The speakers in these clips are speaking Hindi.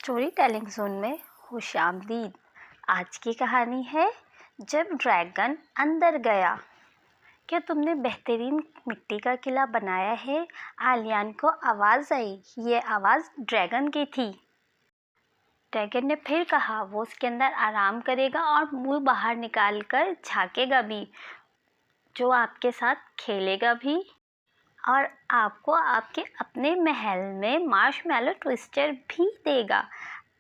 स्टोरी टेलिंग जोन में खुशामदीद। आज की कहानी है जब ड्रैगन अंदर गया। क्या तुमने बेहतरीन मिट्टी का किला बनाया है? आलियान को आवाज़ आई। ये आवाज़ ड्रैगन की थी। ड्रैगन ने फिर कहा वो उसके अंदर आराम करेगा और मुंह बाहर निकाल कर झाँकेगा भी, जो आपके साथ खेलेगा भी और आपको आपके अपने महल में मार्शमैलो ट्विस्टर भी देगा।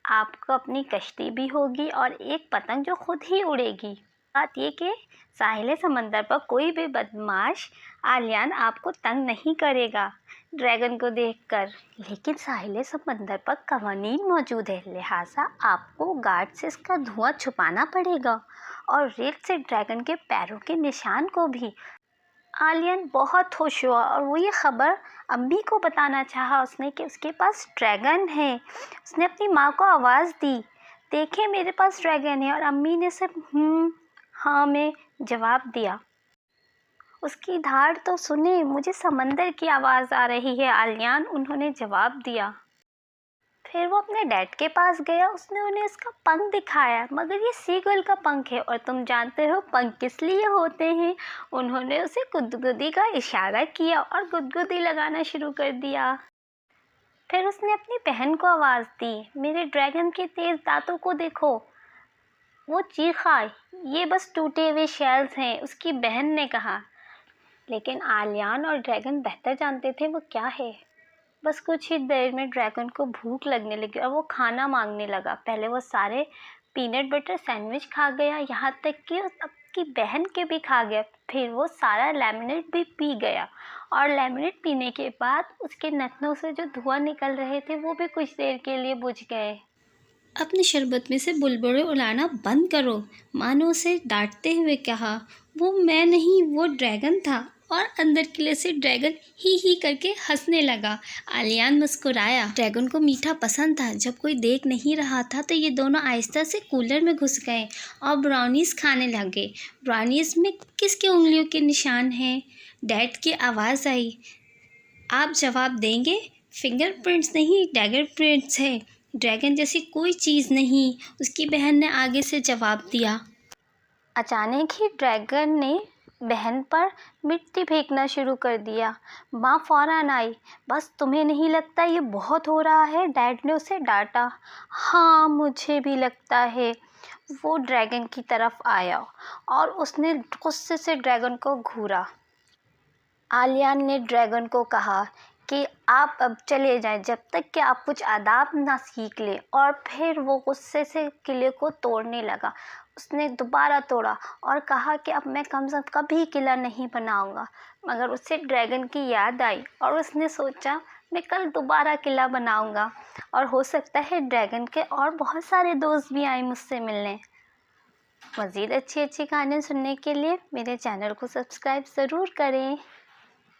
आपको अपनी कश्ती भी होगी और एक पतंग जो खुद ही उड़ेगी। बात ये कि साहिल समंदर पर कोई भी बदमाश आलियान आपको तंग नहीं करेगा ड्रैगन को देखकर। लेकिन साहिल समंदर पर कवानीन मौजूद है, लिहाजा आपको गार्ड से इसका धुआं छुपाना पड़ेगा और रेत से ड्रैगन के पैरों के निशान को भी। आलियान बहुत खुश हुआ और वो ये ख़बर अम्मी को बताना चाहा उसने कि उसके पास ड्रैगन है। उसने अपनी माँ को आवाज़ दी, देखे मेरे पास ड्रैगन है, और अम्मी ने सिर्फ हाँ में जवाब दिया। उसकी धार तो सुने, मुझे समंदर की आवाज़ आ रही है आलियान, उन्होंने जवाब दिया। फिर वो अपने डैड के पास गया, उसने उन्हें इसका पंख दिखाया, मगर ये सीगल का पंख है और तुम जानते हो पंख किस लिए होते हैं। उन्होंने उसे गुदगुदी का इशारा किया और गुदगुदी लगाना शुरू कर दिया। फिर उसने अपनी बहन को आवाज़ दी, मेरे ड्रैगन के तेज़ दांतों को देखो। वो चीखा, ये बस टूटे हुए शेल्स हैं, उसकी बहन ने कहा। लेकिन आलियान और ड्रैगन बेहतर जानते थे वो क्या है। बस कुछ ही देर में ड्रैगन को भूख लगने लगी और वो खाना मांगने लगा। पहले वो सारे पीनट बटर सैंडविच खा गया, यहाँ तक कि उसकी बहन के भी खा गया। फिर वो सारा लेमनेड भी पी गया और लेमनेड पीने के बाद उसके नथनों से जो धुआं निकल रहे थे वो भी कुछ देर के लिए बुझ गए। अपने शरबत में से बुलबुले उड़ाना बंद करो, मानो उसे डांटते हुए कहा। वो मैं नहीं, वो ड्रैगन था। और अंदर किले से ड्रैगन ही करके हंसने लगा। आलियान मुस्कुराया। ड्रैगन को मीठा पसंद था। जब कोई देख नहीं रहा था तो ये दोनों आहिस्ता से कूलर में घुस गए और ब्राउनीज खाने लगे। ब्राउनीज में किसके उंगलियों के निशान हैं? डैड की आवाज़ आई। आप जवाब देंगे? फिंगरप्रिंट्स नहीं, डैगर प्रिंट्स है। ड्रैगन जैसी कोई चीज़ नहीं, उसकी बहन ने आगे से जवाब दिया। अचानक ही ड्रैगन ने बहन पर मिट्टी फेंकना शुरू कर दिया। माँ फौरन आई। बस तुम्हें नहीं लगता ये बहुत हो रहा है? डैड ने उसे डांटा। हाँ मुझे भी लगता है। वो ड्रैगन की तरफ आया और उसने गुस्से से ड्रैगन को घूरा। आलियान ने ड्रैगन को कहा कि आप अब चले जाएं जब तक कि आप कुछ आदाब ना सीख लें। और फिर वो गुस्से से किले को तोड़ने लगा। उसने दोबारा तोड़ा और कहा कि अब मैं कम से कम कभी किला नहीं बनाऊंगा। मगर उससे ड्रैगन की याद आई और उसने सोचा मैं कल दोबारा किला बनाऊंगा और हो सकता है ड्रैगन के और बहुत सारे दोस्त भी आए मुझसे मिलने। मज़ीद अच्छी कहानियाँ सुनने के लिए मेरे चैनल को सब्सक्राइब ज़रूर करें।